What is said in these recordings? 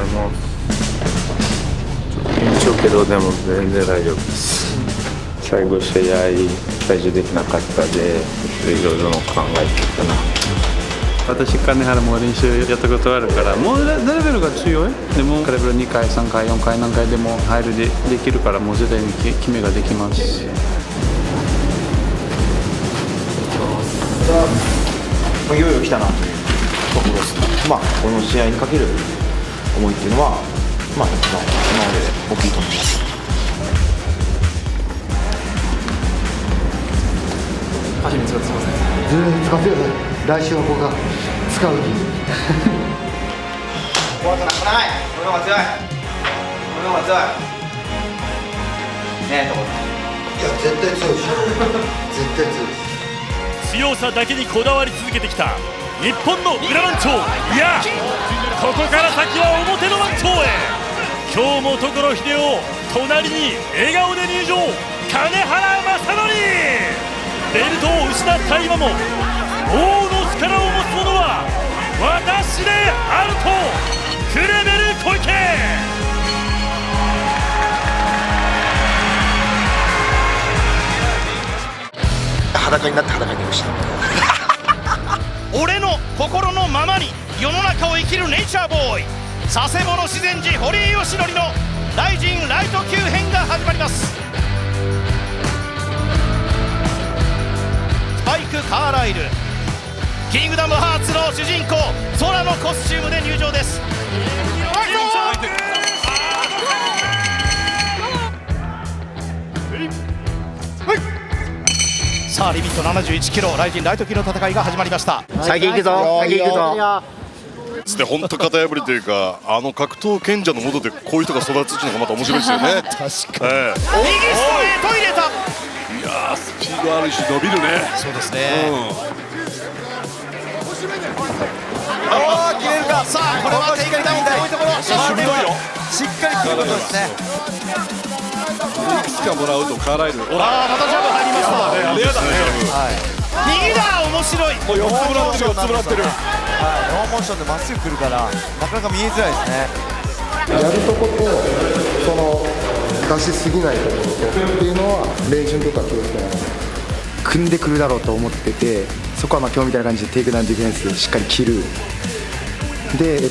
います。緊張けどでも全然大丈夫です。最後試合最終できなかったでいろいろ考えてたな。私金原も練習やったことあるからもうレベルが強い。でもレベル2回3回4回何回でも入るできるからもう絶対に決めができます。いよいよ来たなというところです。この試合にかける思いっていうのは今までで大きいと思います。足に使ってすみません。全然使ってください。来週は僕が使う日。怖くなくない。これの方が強い。これの方が強い。ねえ、ところ。いや、絶対強いでしょ。絶対強いです。強さだけにこだわり続けてきた日本の裏番長。いや、ここから先は表の番長へ。今日も所秀夫隣に笑顔で入場、金原正則。ベルトを失った今も王の力を持つ者は私であるとクレベル小池。裸になって裸になりました。俺の心のままに世の中を生きるネイチャーボーイ、佐世保の自然寺堀江義則のライジンライト級編が始まります。スパイク・カーライル、キングダムハーツの主人公空のコスチュームで入場です。さあリミット71キロ、ライジンライト級の戦いが始まりました。先行くぞ、先行くぞ。で本当型破りというか、格闘賢者のもとでこういう人が育つっていうのがまた面白いですよね。確かに、右ストレート入れた。いやー、スピードあるし伸びるね。そうですね、切れるか。さあこれはテイクダウン遠いところ。しっかりということですね。いくつかもらうとカーライル。またジャブ入りました。あれやだね。右だ、面白い。もう4つもらってる、4つもらってる。ノーモーションでまっすぐ来るからなかなか見えづらいですね。やるとことその出しすぎないところとっていうのは練習とか気をつけない。組んでくるだろうと思ってて、そこは今日みたいな感じでテイクダウンディフェンスでしっかり切る。で、ガ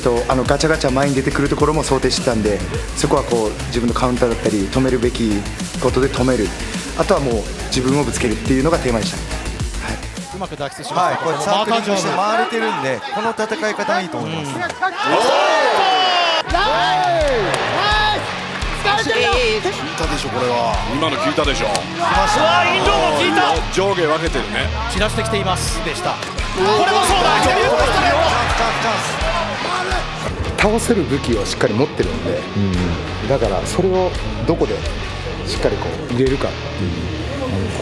チャガチャ前に出てくるところも想定してたんで、そこはこう自分のカウンターだったり止めるべきことで止める、あとはもう自分をぶつけるっていうのがテーマでした。うまく脱出しました。これサークリングして回れてるんで、この戦い方がいいと思います。聞いたでしょ、これは。今の聞いたでしょ。インドも聞いた。上下分けてるね。散らしてきていますでした。これもそうだ。倒せる武器をしっかり持ってるんで、だからそれをどこでしっかりこう入れるかっていう、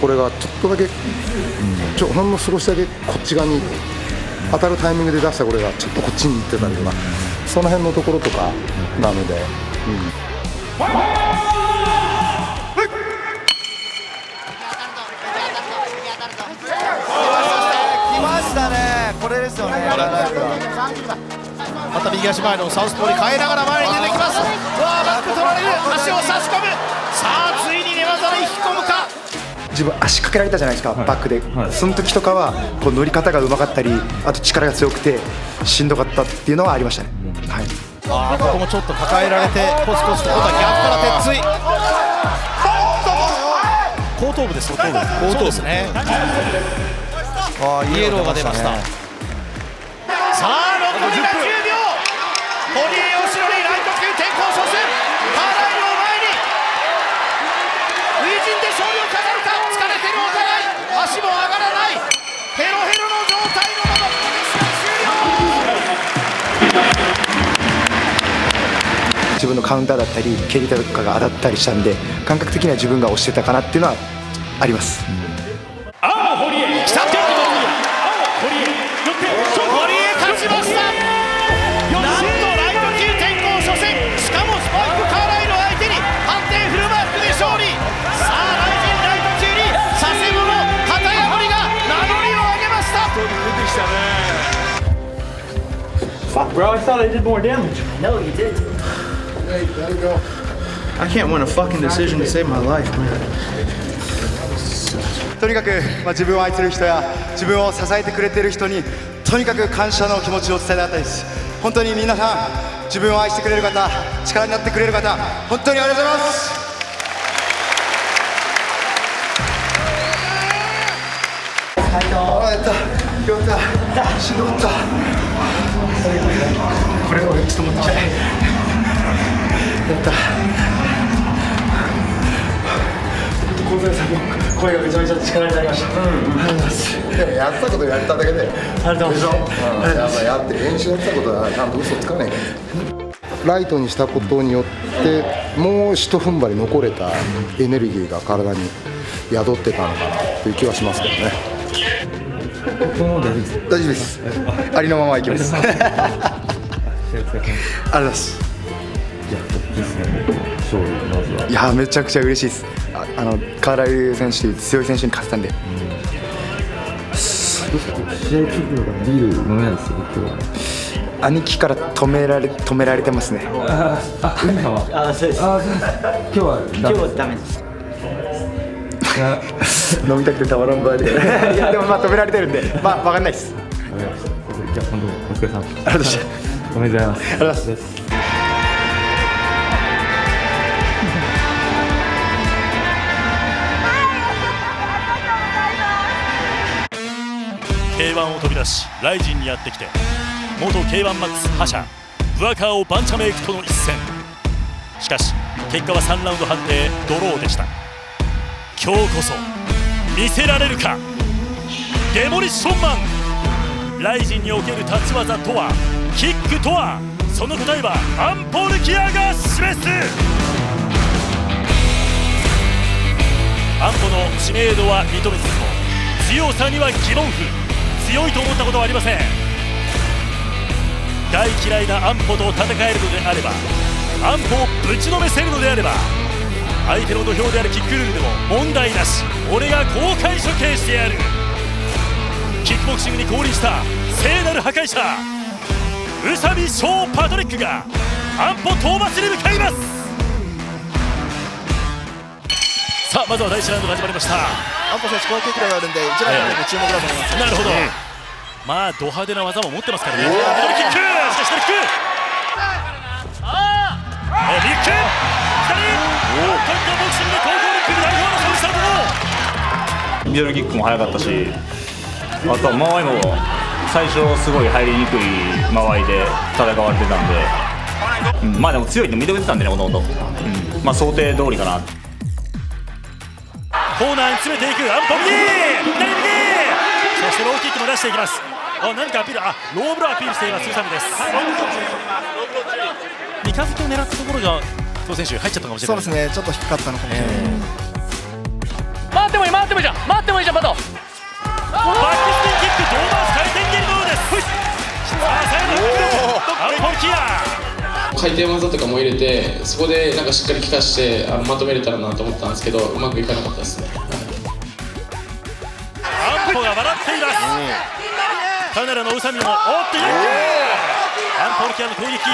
これがちょっとだけ、ほんの少しだけこっち側に当たるタイミングで出したこれがちょっとこっちに行ってたりとか、その辺のところとかなので、来ましたね。これですよね。また右足前のサウスポーに変えながら前に出てきます。バック取られる、足を差し込む。さあついに寝技で引き込むか。自分足かけられたじゃないですか、バックで、その時とかはこう乗り方がうまかったり、あと力が強くてしんどかったっていうのはありましたね。ここもちょっと抱えられてコツコツと、今度は逆から鉄槌。後頭部です。後頭部ですね。イエローが出ました。さあ残りが10秒。堀江義則ライト級転向初戦。カーライルを前に初陣で勝利を飾るか。疲れてるお互い、足も上がらないヘロヘロの状態のままここで試合終了。自分のカウンターだったり蹴りとかが当たったりしたんで、感覚的には自分が押してたかなっていうのはあります。堀江来た。堀江勝ちました。なんとライト級転向初戦、しかもスパイクカーライル相手に判定フルマークで勝利。さあライジンライト級に佐世保の型破りが名乗りを上げました。出てきたね。Bro, I thought I did more damage. No, you did. Hey, there you go. I can't win a fucking decision to save my life, man. とにかく、自分を愛する人や自分を支えてくれている人にとにかく感謝の気持ちを伝えたかったです。本当に皆さん、自分を愛してくれる方、力になってくれる方、本当にありがとうございます。やった、よかった、しんどかった。これをちょっと持ってきたい。やった。小泉さんの声がめちゃめちゃ力になりました。ありがとうございます。でもやったことやっただけで。ありがとうございます。やって練習やってたことはちゃんと嘘つかないから。ライトにしたことによってもう一踏ん張り残れたエネルギーが体に宿ってたのかなという気はしますけどね。大丈夫です。ありのままいきます。ありがとうございます。いやめちゃくちゃ嬉しいです。河原優選手という強い選手に勝てたんで。試合直後からビール飲めないですよ今日は。兄貴から止められてますね。海さんは。そうです。今日はダメです。飲みたくてたまらんばで。いやでも止められてるんで分かんないです。じゃあ本当お疲れ様。ありがとうございます。おめでとうございます。ありがとうございます。K1 を飛び出しライジンにやってきて元 K1 マックス覇者ブアカーをバンチャメイクとの一戦。しかし結果は3ラウンド判定ドローでした。今日こそ見せられるか。デモリッションマン。ライジンにおける立ち技とはキックとは、その答えはアンポルキアが示す。アンポの知名度は認めつつも強さには疑問符。強いと思ったことはありません。大嫌いなアンポと戦えるのであれば、アンポをぶちのめせるのであれば、相手の土俵であるキックルールでも問題なし。俺が公開処刑してやる。キックボクシングに降臨した聖なる破壊者宇佐美翔パトリックがアンポ討伐に向かいます。さあまずは第1ラウンドが始まりました。アンポ選手、攻撃力があるんで、1ラウンドで注目だと思います。なるほど、まあド派手な技も持ってますからね。ミドルキック、しかし左キック、ビッグ左、東京ボクシングで東京オリンピック代表の選手だと。ミドルキックも速かったし、あとは間合いも最初すごい入りにくい間合いで戦われてたんで、まあでも強いって認めてたんでね、もともと。まあ想定通りかな。コーナーに詰めていくアンポ、右左右、そしてローキックも出していきます。何かアピール、ローブローアピールしています宇佐美です。三日月を狙ったところが伊藤選手入っちゃったかもしれない。そうですね、ちょっと低かったのかもしれない。回ってもいいじゃん、回ってもいいじゃん、バックスピンキック、胴回し回転蹴りのようです。アンポルキア回転技とかも入れて、そこでなんかしっかり効かしてまとめれたらなと思ったんですけど、うまくいかなかったですね。アンポが笑っています。カナダの宇佐美もおっと、アンポルキアの攻撃、久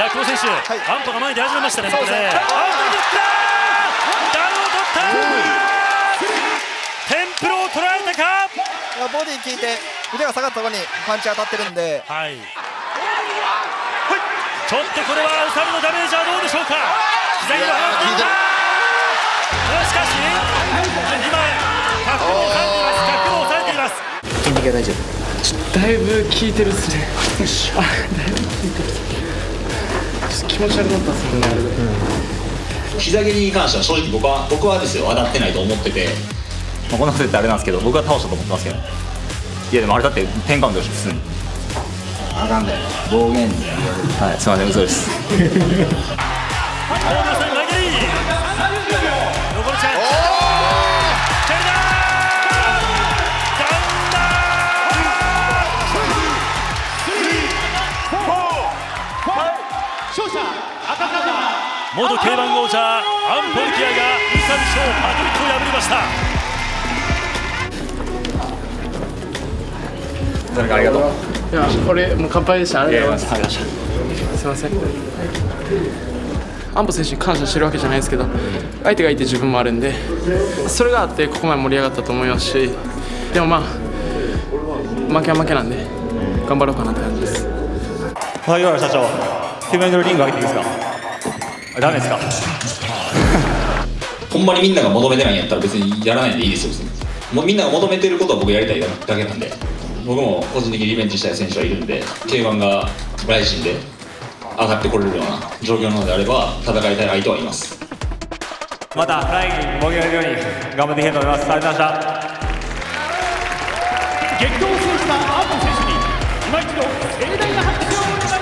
保選手、アンポが前に出始めましたね。そうですね、ダウンを取ったテンプルを捉えたか。ボディ効いて腕が下がったところにパンチ当たってるんで、ちょっとこれは宇佐美のダメージはどうでしょうか。膝には上がっていった。しかし今タックを抑えています。筋肉が大丈夫。だいぶ効いてるっすね。だいぶ効いてる。ちょっと気持ち悪かったっすね。膝蹴りに関しては正直僕はですよ、当たってないと思ってて、こんなこと言ってあれなんですけど、僕は倒したと思ってますけど。いやでもあれだって10カウントでしょ普通に。あかんだよ、暴言で。はい、すみません、嘘です。元 K1 王者アンポルキアが宇佐美翔パトリックを破りました。誰かありがとう。いや、これもう乾杯でした。ありがとうございます。すいません。安保選手に感謝してるわけじゃないですけど、相手がいて自分もあるんで、それがあってここまで盛り上がったと思いますし、でもまあ負けは負けなんで頑張ろうかなって感じです。萩原社長、手前のリング上げていいですか？ダメですか？ほんまにみんなが求めてないんやったら別にやらないでいいですよ。別にもうみんなが求めてることを僕やりたいだけなんで、僕も個人的にリベンジしたい選手はいるんで、K1 が来週で上がってこれるような状況なのであれば戦いたい相手はいます。また来季盛り上げるように頑張っていきたいと思います。ありがとうございました。激闘を制した安保選手に今一度盛大な拍手をお願いしま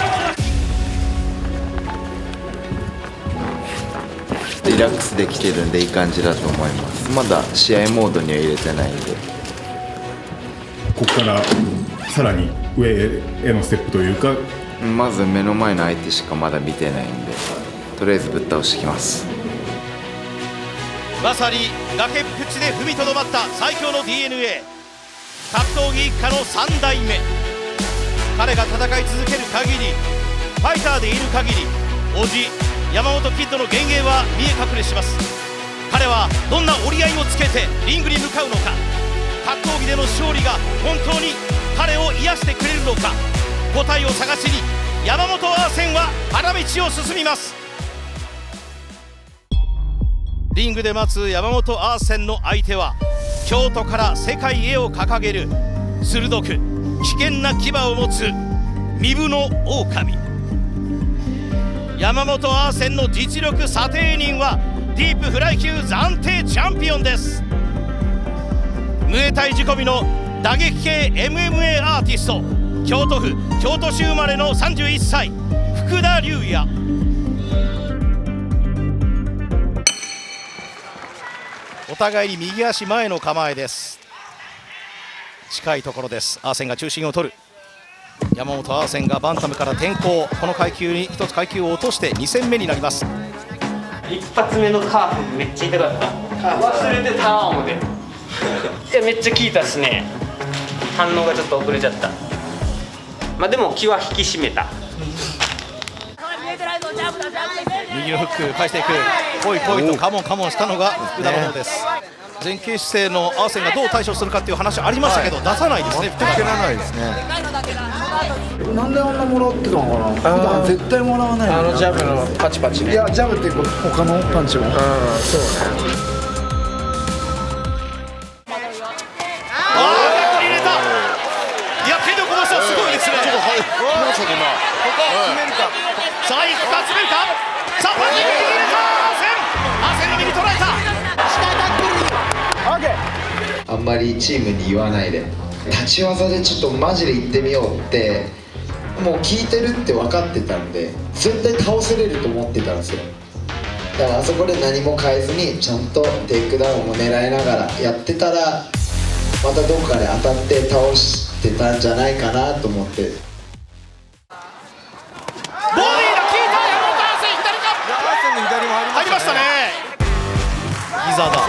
す。リラックスできてるんでいい感じだと思います。まだ試合モードには入れてないんで、ここからさらに上へのステップというか、まず目の前の相手しかまだ見てないんで、とりあえずぶっ倒してきます。まさに崖っぷちで踏みとどまった最強の DNA、 格闘技一家の3代目。彼が戦い続ける限り、ファイターでいる限り、叔父山本キッドの幻影は見え隠れします。彼はどんな折り合いをつけてリングに向かうのか、格闘技での勝利が本当に彼を癒してくれるのか、答えを探しに山本アーセンは花道を進みます。リングで待つ山本アーセンの相手は、京都から世界へを掲げる鋭く危険な牙を持つ身分の狼。山本アーセンの実力査定人はディープフライ級暫定チャンピオンです。ムエタイ仕込みの打撃系 MMA アーティスト、京都府京都市生まれの31歳福田龍也。お互いに右足前の構えです。近いところです。アーセンが中心を取る。山本アーセンがバンタムから転向、この階級に1つ階級を落として2戦目になります。一発目のカーフめっちゃ痛かった。忘れてた思て。いやめっちゃ効いたっすね。反応がちょっと遅れちゃった。まあでも気は引き締めた。右のフック返していく。ポイポイとカモンカモンしたのが福田の方です。前傾姿勢のアーセンがどう対処するかっていう話ありましたけど、出さないですね。手が出ないですね。なんであんなもらってたのかな。普段絶対もらわない。ジャブのパチパチね。いやジャブっていうか他のパンチも。そうね。すごいですね。さあいくか詰めるか。さあパンチ入れた。アーセンの右捉えた。あんまりチームに言わないで、立ち技でちょっとマジで行ってみようってもう聞いてるって分かってたんで、絶対倒せれると思ってたんですよ。だからあそこで何も変えずにちゃんとテイクダウンも狙いながらやってたら、またどっかで当たって倒してたんじゃないかなと思って。ボディーが効いた。山本アーセン左か。アーセンの左も入りましたね。ギザだ。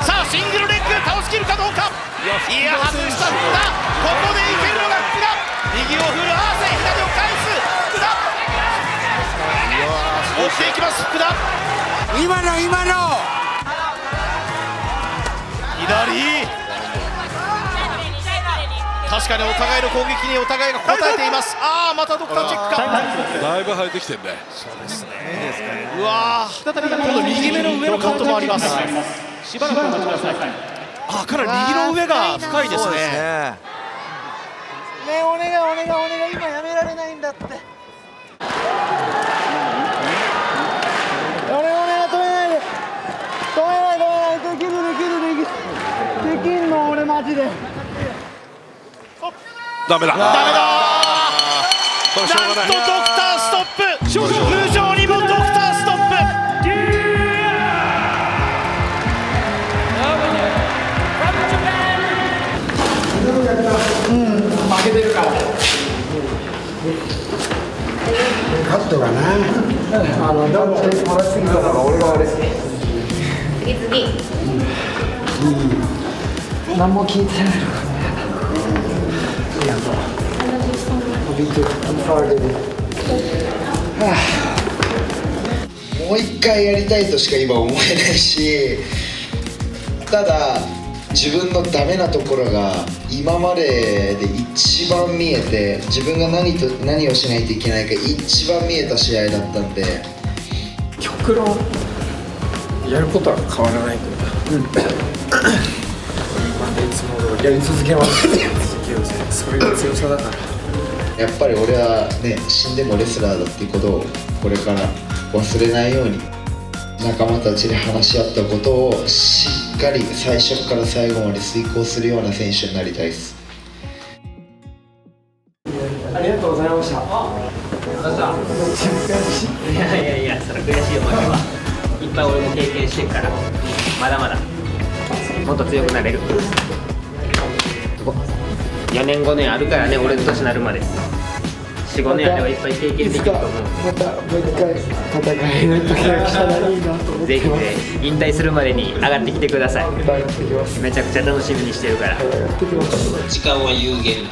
さあシングルレッグ倒しきるかどうか。いや外した福田。ここでいけるのが福田。右を振るアーセン、左を返す福田。押していきます福田。今の左。確かにお互いの攻撃にお互いが応えています。ああまたドクターチェックか。だいぶ生えてきてんね。そうですね。うわ再び今度右目の上のカットもあります。しばらくお待ちください。あ、かなり右の上が深いですね。ねえお願い今やめられないんだって。お願い止めないでできんの俺マジで。ダメだ。なんとドクターストップ。無情にもドクターストップ。負けてるから。カットがな。ダンスもらってきたのが俺が悪い。次。何も聞いてないのか。もう一回やりたいとしか今思えないし、ただ自分のダメなところが今までで一番見えて、自分が何をしないといけないか一番見えた試合だったんで、極論やることは変わらないけど、いつもやり続けますそれが強さだから。やっぱり俺はね、死んでもレスラーだっていうことをこれから忘れないように、仲間たちで話し合ったことをしっかり最初から最後まで遂行するような選手になりたいです。ありがとうございました。いやそれ悔しい思いはいっぱい俺も経験してるから、まだまだもっと強くなれる。4年5年あるからね、俺の年になるまで。4、5年あればいっぱい経験できると思う。またもう一回戦える時が来たらいいなと思って。ぜひ引退するまでに上がってきてください。めちゃくちゃ楽しみにしてるから。時間は有限、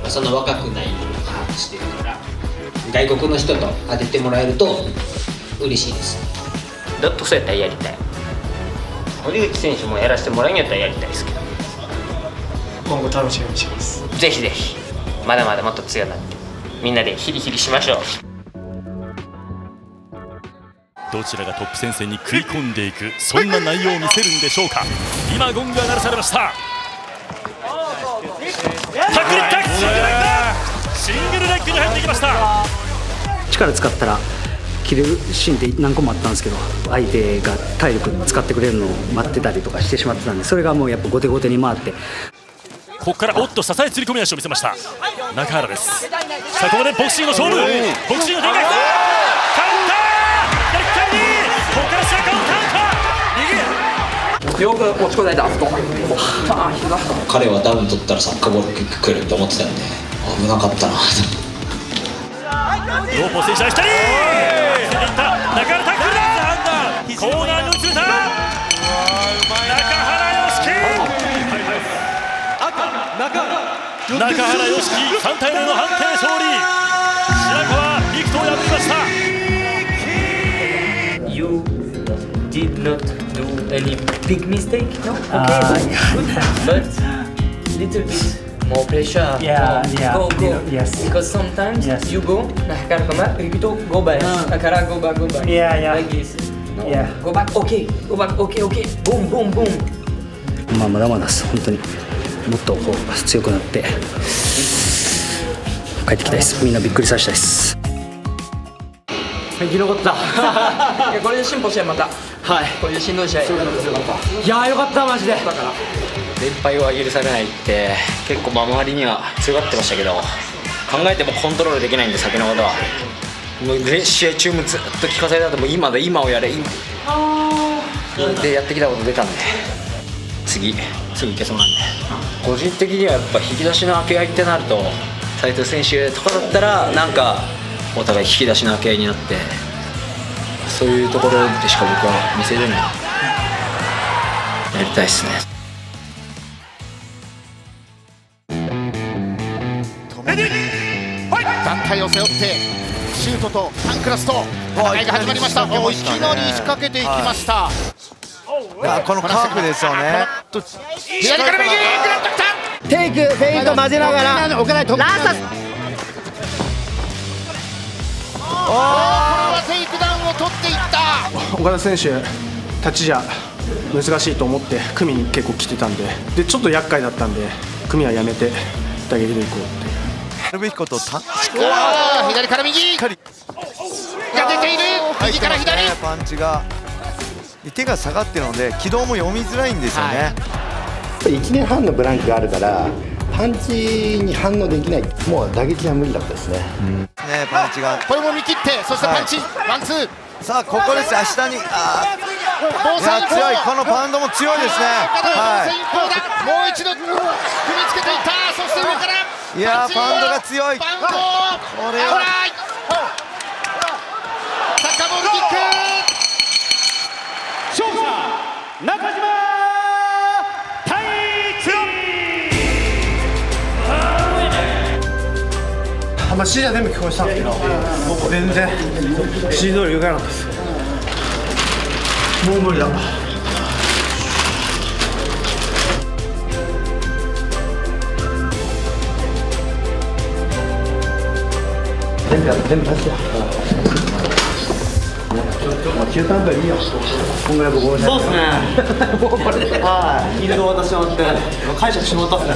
そんな若くないのを把握してるから、外国の人と当ててもらえると嬉しいです。だっとそうやったらやりたい。堀口選手もやらせてもらうんやったらやりたいですけど、今後楽しみにしてます。ぜひぜひまだまだもっと強くなってみんなでヒリヒリしましょう。どちらがトップ戦線に食い込んでいく、そんな内容を見せるんでしょうか。今ゴングが鳴らされました。タクリタックシングルレッグに入ってきました。力使ったら切れるシーンって何個もあったんですけど、相手が体力使ってくれるのを待ってたりとかしてしまってたんで、それがもうやっぱ後手後手に回って、ここからおっと支え釣り込み足を見せました中原です。さあここでボクシングの勝負、ボクシングの展開、カウンター逆回にここからシャカをカウンター、よく持ちこたえた。あそこ彼はダウン取ったらサッカーボールキック来るって思ってたんで、危なかったな。ローポー選手は1人攻めていった中原タックルだ、コーナーに落ちた中原良樹、中原良樹3対0の判定勝利。白川陸斗を破りました。 You did not do any big mistake, no? Okay, but little bit more pressure. Go. Yes. Because sometimes you go, Nakara come back, Rikito go back, Nakara go back. Like this. No. Go back. Okay. Boom. まあまだまだです。本当にもっとこう強くなって帰ってきたいです。みんなびっくりさせたいです。生き残った。いやこれで進歩してまた。はい。これでしんどい試合。いやよかったマジで。連敗は許されないって結構周りには強がってましたけど、考えてもコントロールできないんで先のことは。もう試合中もずっと聞かされたと、もう今をやれ今でやってきたこと出たんで、次いけそうなんで、個人的にはやっぱ引き出しの開け合いってなると斉藤選手とかだったらなんかお互い引き出しの開け合いになって、そういうところでしか僕は見せれない、やりたいですね。団体を背負ってシュートとタンクラスと戦いが始まりました。いきなり仕掛けていきました。このカーブですよね。左から右グランドきた。テイクフェイント混ぜながら置かないと。ラスト。これはテイクダウンを取っていった。岡田選手立ちじゃ難しいと思って組に結構来てたんで、ちょっと厄介だったんで組はやめて打撃でいこうって。やるべきこと左から右が出ている。右から左。パンチが手が下がってるので軌道も読みづらいんですよね。1年半のブランクがあるからパンチに反応できない、もう打撃は無理だったですね。パンチがこれも見切って、そしてパンチ、ワンツー。さあここです。下に強い、このパウンドも強いですね。もう一度踏みつけていった。そして上からいやパウンドが強い。これはサッカーボールキック。勝者中島太一。指示は全部聞こえしたんですけど、全然指示通り動かなかったです。もう無理だ。全部出してや。中途半端でいいよ。こんぐらい僕そうですね。もうこれで。はい。フィールド渡してもらって解釈してもらったっすね。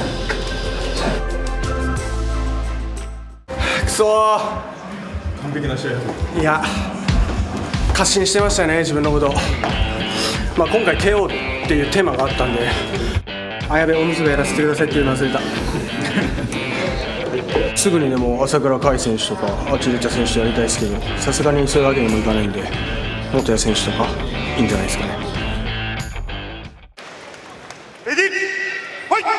くそー。完璧な試合。いや、過信してましたよね、自分のこと。まあ今回 KO っていうテーマがあったんで、あやべおむすびやらせてくださいっていうの忘れた。すぐにでも朝倉海選手とかアチルチャ選手とやりたいですけど、さすがにそういうわけにもいかないんで、元谷選手とかいいんじゃないですかね。レディーファイト。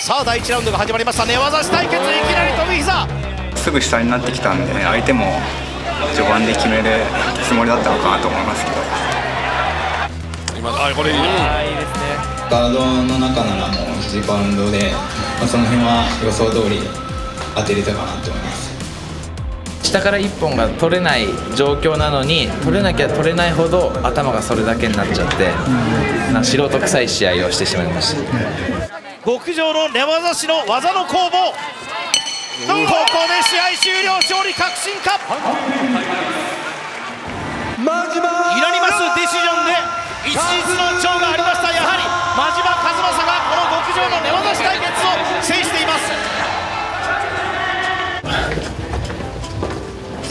さあ第1ラウンドが始まりました。寝技師対決、いきなり飛び膝。すぐ下になってきたんで、相手も序盤で決めるつもりだったのかなと思いますけど。これいい。いいですね。ガードの中ならもう肘バウンドで、その辺は予想通り当てれたかなと思います。下から1本が取れない状況なのに、取れなきゃ取れないほど頭がそれだけになっちゃって、素人臭い試合をしてしまいました。極上の寝技師の技の攻防。ここで試合終了。勝利確信か。ユナニマスディシジョンで一日の長がありました。やはり真島和正がこの極上の寝技師対決を制しています。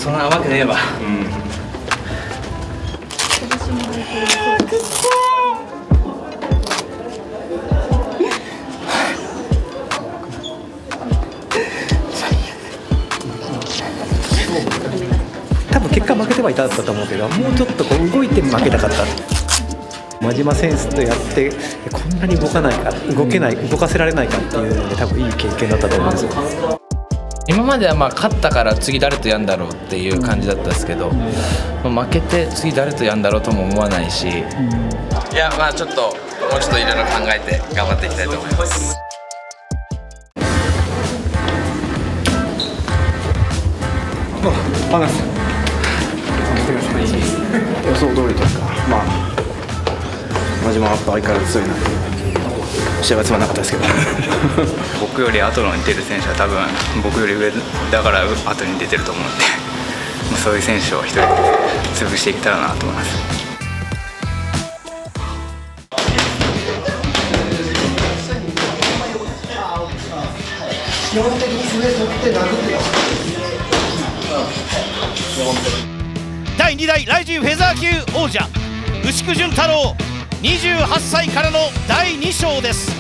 そんなわけねえわ。多分結果負けてはいたと思うけど、もうちょっとこう動いて負けたかった。真島選手とやってこんなに動かないか、動かせられないかっていうので、多分いい経験だったと思うんですよ。今までは勝ったから次誰とやんだろうっていう感じだったんですけど、負けて次誰とやんだろうとも思わないし、いやちょっともうちょっといろいろ考えて頑張っていきたいと思います。話す。予想通りというか、真島は相変わらず強いな。試合はつまんなかったですけど僕より後に出る選手は多分僕より上だから後に出てると思うので、そういう選手を一人で潰していけたらなと思います。基本的に上取って殴って第2代ライジンフェザー級王者牛久潤太郎、28歳からの第2章です。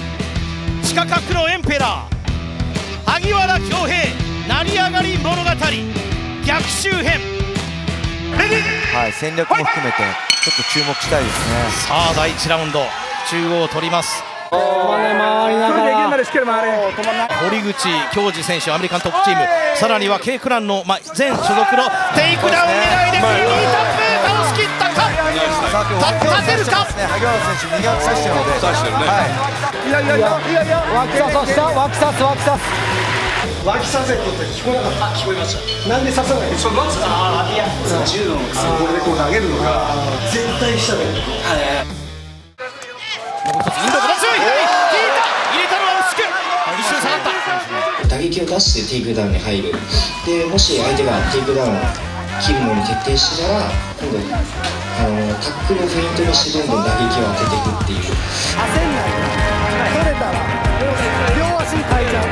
地下格のエンペラー萩原恭平、成り上がり物語逆襲編。はい、戦略も含めてちょっと注目したいですね。さあ第1ラウンド、中央を取ります。回りながら堀口恭司選手、アメリカントップチーム、さらには K クランの前所属のテイクダウン狙いでフリータップ倒しきったか。立てるか。萩原選手右足差してるので、脇させとって聞こえなかった。聞こえました。なんで刺さない。いや、柔道のこれでこう投げるのが絶対下で。もう一つインドの強い左、入れたのは牛久。一瞬下がった。打撃を出してテイクダウンに入る。でもし相手がテイクダウンを切るのに徹底したら、今度タックルフェイントにしてどんどん打撃を当てていくっていう。焦んない。取れたら両足に変えちゃう。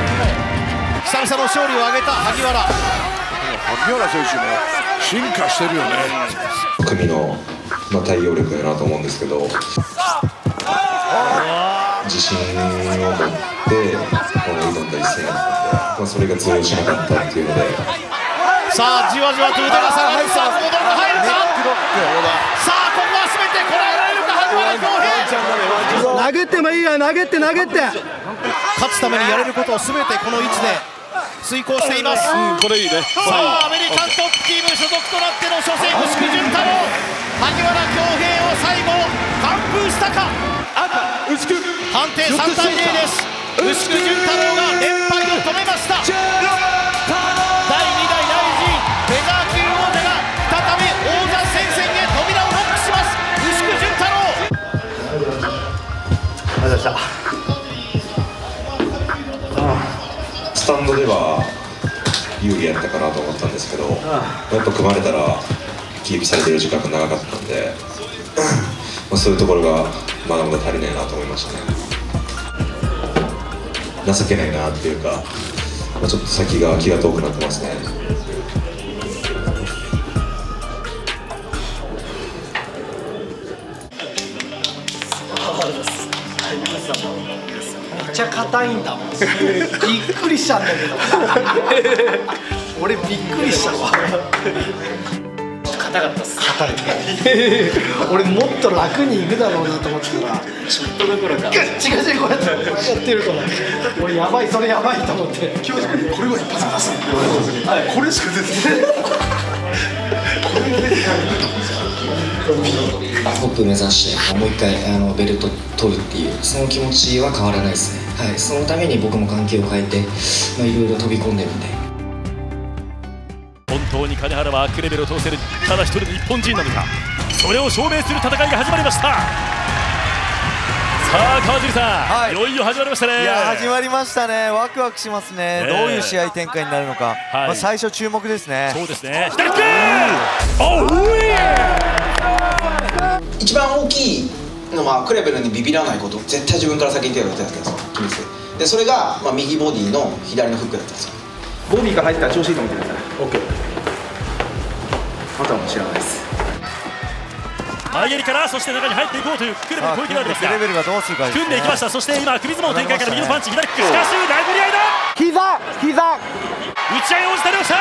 久々の勝利を挙げた萩原。萩原選手も進化してるよね。組の対応力だなと思うんですけど、自信を持って挑んだ一戦だったので、それが通用しなかったっていうので、さあじわじわと宇多田さんがさあボードが入るか。さあここは全てこらえられるか萩原恭平。投げてもいいや、投げて勝つためにやれることを全てこの位置で遂行しています。これいいね。さあアメリカントップチーム所属となっての初戦、牛久潤太郎、萩原恭平を最後完封したか。判定3対0です。牛久潤太郎が連敗を止めました。第有利やったかなと思ったんですけど、やっぱ組まれたらキープされてる時間が長かったんでそういうところがまだまだ足りないなと思いましたね。情けないなっていうか、ちょっと先が気が遠くなってますね。めっちゃ硬いんだもん。びっくりしたんだけど俺びっくりしたわ。硬かったっす。硬い俺もっと楽にいくだろうなと思ってたらちょっとどころかガッチガチにこうやってやってるから俺やばい、それやばいと思って、今日これは一発出すって言われたんですよ。はい、これしか出てないこれが出てないトップ目指してもう一回ベルト取るっていうその気持ちは変わらないですね。はい、そのために僕も環境を変えていろいろ飛び込んでるんで。本当に金原は悪レベルを通せるただ一人の日本人なのか、それを証明する戦いが始まりました。さあ川尻さん、いよいよ始まりましたね。いや始まりましたね。ワクワクしますね。どういう試合展開になるのか、最初注目ですね。そうですね。左手一番大きいのはクレベルにビビらないこと、絶対自分から先に手を打ってたわけですよ、決めてでそれが、右ボディの左のフックだったんですよ。ボディから入ったら調子いいと思ってください。 OK。 あとはもう知らないです。前蹴りから、そして中に入っていこうというクレベル攻撃がありますが、クレベルがどうするかですね。組んでいきました。そして今首相撲展開から右のパンチ、左キック、しかし殴り合いだ。膝打ち合い応じた両者。さ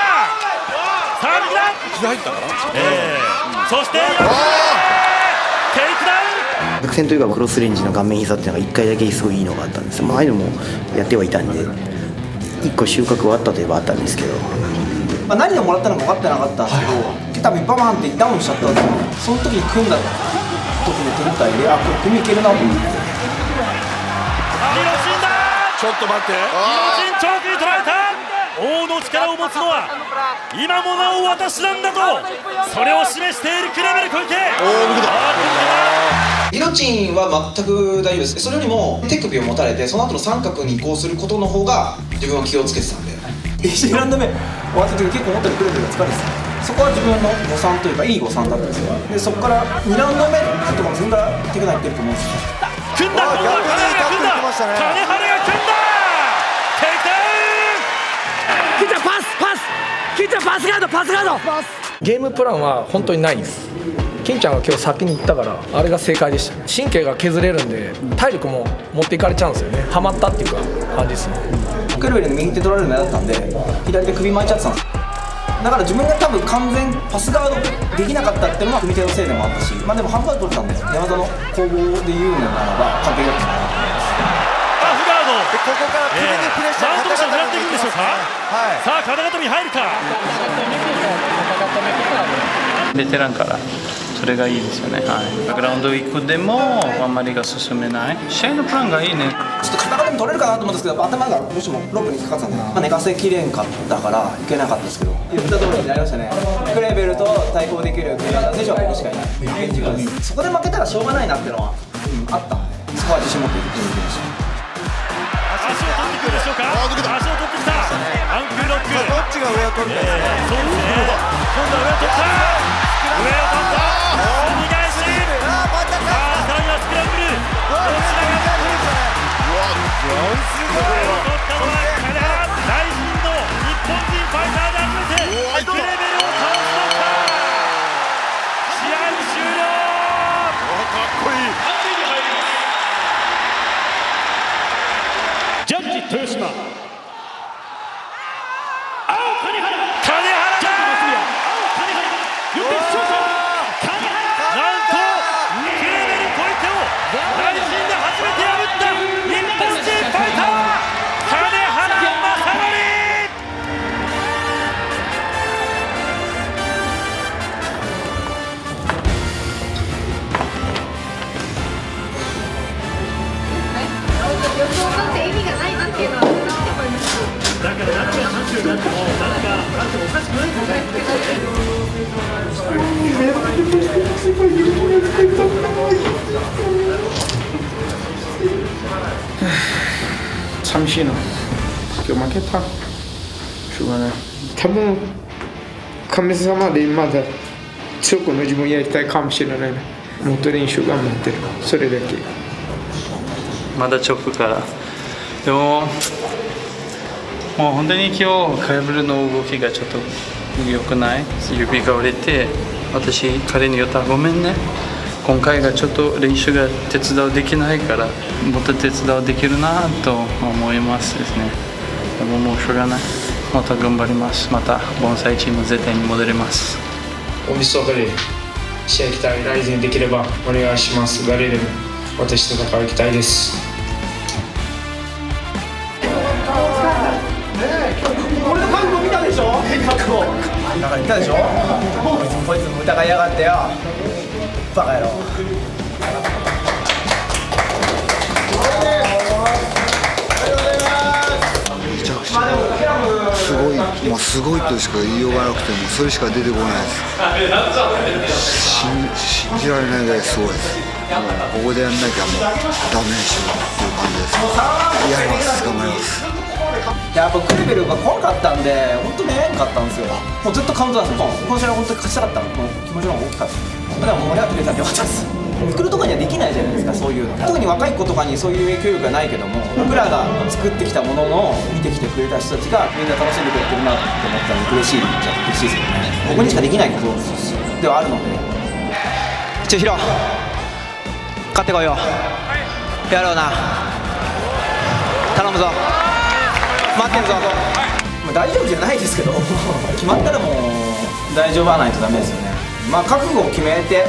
あ右だ。膝入ったかな。そして今テイクダウン。作戦というかクロスレンジの顔面膝っていうのが1回だけすごいいいのがあったんです。ああいうのもやってはいたんで1個収穫はあったといえばあったんですけど、何をもらったのか分かってなかったんですけど、多分ババンってダウンしちゃったんですよ。その時に組んだ時の手応えで、これ組みいけるなと思って。ちょっと待って。チョークに捉えた。王の力を持つのは今もなお私なんだと、それを示しているクレベル小池。ギロチンは全く大丈夫です。それよりも手首を持たれてその後の三角に移行することの方が自分は気をつけてたんで、1ラウンド目終わった時結構思ったよりクレベルが疲れてた。そこは自分の誤算というかいい誤算だったんですよ。でそこから2ラウンド目とかも自分が手札いってると思うんですよ。組んだ。金原が組んだ。金原が組んだ。テイクダウン。キッチャパスガードゲームプランは本当にないんです。金ちゃんが今日先に行ったからあれが正解でした。神経が削れるんで体力も持っていかれちゃうんですよね。ハマったっていうか感じですね。クレベルに右手取られるの嫌だったんで左手首巻いちゃってたんです。だから自分が多分完全パスガードできなかったっていうのは組み手のせいでもあったし、でもハンバーグ取れたんで山田の攻防で言うのならば完璧だったかな。ハーフガード。ここから首にプレッシャーなんとかして狙っていくんでしょうか。さあ肩固めに入るか。ベテランからそれがいいですよね。グラウンドウィークでもあんまりが進めない試合のプランがいいね。ちょっと肩固め取れるかなと思うんですけど、頭がどうしてもロープにかかってたんで、寝かせきれんかったからいけなかったですけど、言った通りになりましたね。クレベルと対抗できる国枝選手は僕しかいない現実です。そこで負けたらしょうがないなっていうのは、あったんで、そこは自信持っていくっていうました。足を取ってくるでしょうか。足を取ってきた。アンクルロック。どっちが上を取るかですね。そうですね。今度は上を取った。上を取った。見返し。さらにはスクランブル。どちらが取るか。上を取ったのは金原。大臣の日本人ファイターで初めてクレベルを倒すのか。試合終了。かっこいい。ジャッジ豊島。青金原。予想って意味がないなっていうのは思いました。だから何が30になっても何かあってもおかしくないと思寂しいな。今日負けた。しょうがない。多分神様でまだ強くの自分やりたいかもしれないね。もっと練習頑張ってる、それだけ。まだ直からでももう本当に今日カイブルの動きがちょっと良くない。指が折れて、私彼に言ったらごめんね、今回がちょっと練習が手伝いできないからもっと手伝いできるなと思いますですね。でももうしょうがない、また頑張ります。また盆栽チーム絶対に戻れます。大晦日で試合期待来年できればお願いします。誰でも私と戦いたいです。俺の覚悟見たでしょ。覚悟だから言ったでしょ。こいつも疑いやがってよ、バカ野郎。めちゃくちゃすごい、もうすごいとしか言いようがなくて、もうそれしか出てこないです。信じられないぐらいすごいです。もうここでやんなきゃもうダメでしょっていう感じです。やります、頑張ります。やっぱクレベルが怖かったんで、本当にええんかったんですよ。もうずっとカウントなんですよ。この試合は本当に勝ちたかったの、もう気持ちの方が大きかった。でも盛り上がってくれたんでよかったです。作るとかにはできないじゃないですか、そういうの。特に若い子とかにそういう影響力がないけども、僕らが作ってきたものの見てきてくれた人たちがみんな楽しんでくれてるなって思ったら嬉しいっちゃ嬉しいですよね。僕にしかできないことではあるので。一応ヒロ勝ってこいよ。やろうな、頼むぞ、待ってるぞ。まあ大丈夫じゃないですけど決まったらもう大丈夫はないとダメですよね。まあ覚悟を決めて、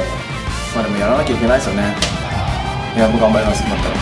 まあでもやらなきゃいけないですよね。いや、もう頑張ります、決まったら。